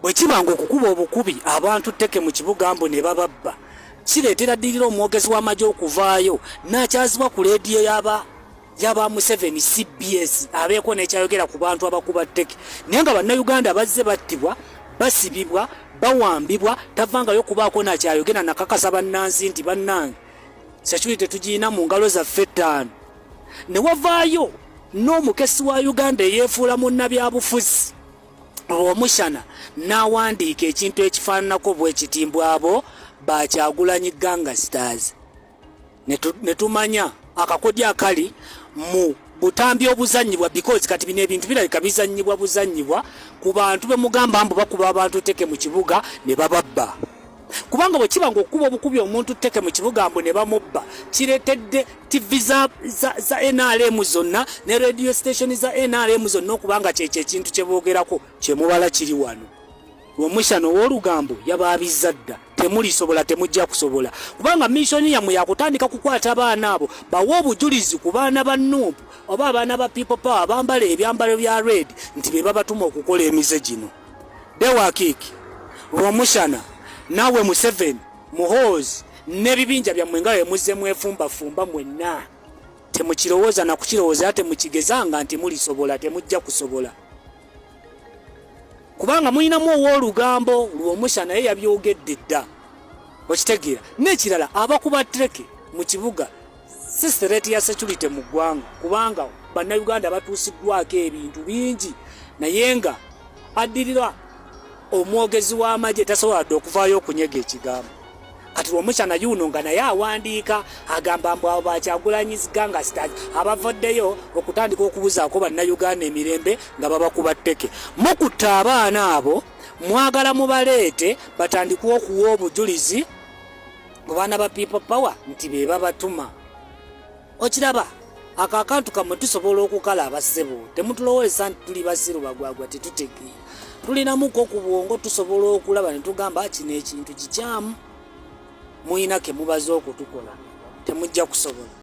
bwe kibanga okukuba obukubi abantu tteke mu kibuga mbu ne bababba kireetera ddirira omwogezi w'amagye okuvaayo n'akyazibwa ku leediyo yaba Museveni CBS abeeko n'ekyayogera ku bantu abakuba tteke naye nga bannayuganda bazze battibwa basibibwa bawambibwa tavangayo kubaako nakyayogera nakakasa bannansi nti bannange security tugiina mu ngalo zaffe ttaano ne wavaayo n'omukesi wa Uganda eyeefuula munnabyabufuzi Omushana n'awandiika ekintu ekifaananako bw'ekitimbwa abo Bakyagulanyi Gangsters ne tumanya akakodya akali mu butambi obuzannyibwa because kati bino ebintu birabika bizannyibwa buzannyibwa ku bantu be mugamba mbu bakuba abantu tteke mu kibuga ne bababba kubanga bwe kiba ng'okuba obukubi omuntu tteke mu kibuga mbu ne bamubba kireetedde TV za NRM zonna ne radio station za NRM zonna okubanga kyekyo ekintu kye boogerako kye mubala kiri wano Omushana ow'olugambo yabaabizza dda temulisobola temujja kusobola kubanga missoni yammwe yakutandika kukwata abaana abo bawa obujulizi ku baana ba Nuupu oba abaana ba People Power abambala ebyambalo bya red nti be babatuma okukola emize gino Dewakiki Omushana nawe Museveni Muhoozi n'ebibinja byammwe nga bemuzze mwefumbafumba mwenna temukirowooza na kukirowooza temukigezanga nti mulisobola temujja kusobola kubanga muyinamu ow'olugambo Omushana naye yabyogedde dda okitegeera n'ekirala abakuba tteke mu kibuga sistereti ya security mu ggwanga kubanga bannayuganda batuusiddwako ebintu bingi naye nga addirira omwogezi w'amagye tasobola dde okuvaayo okunyega ekigambo kati Omushana yuno nga naye awandiika agamba mbu abo Bakyagulanyi Gangsters abavaddeyo okutandika okubuzaako bannayuganda emirembe nga babakuba tteke mukutta abaana abo mwagala mubaleete batandike okuwa obujulizi ku baana ba People Power nti be babatuma okiraba ako akantu kamwe tusobola okukalaba ssebo temutulowooza nti tuli basiru bagwagwa tetutegeera tulinamuko ku bwongo tusobola okulaba ne tugamba kino ekintu kikyamu muyina ke mubaze okutukola temujja kusobola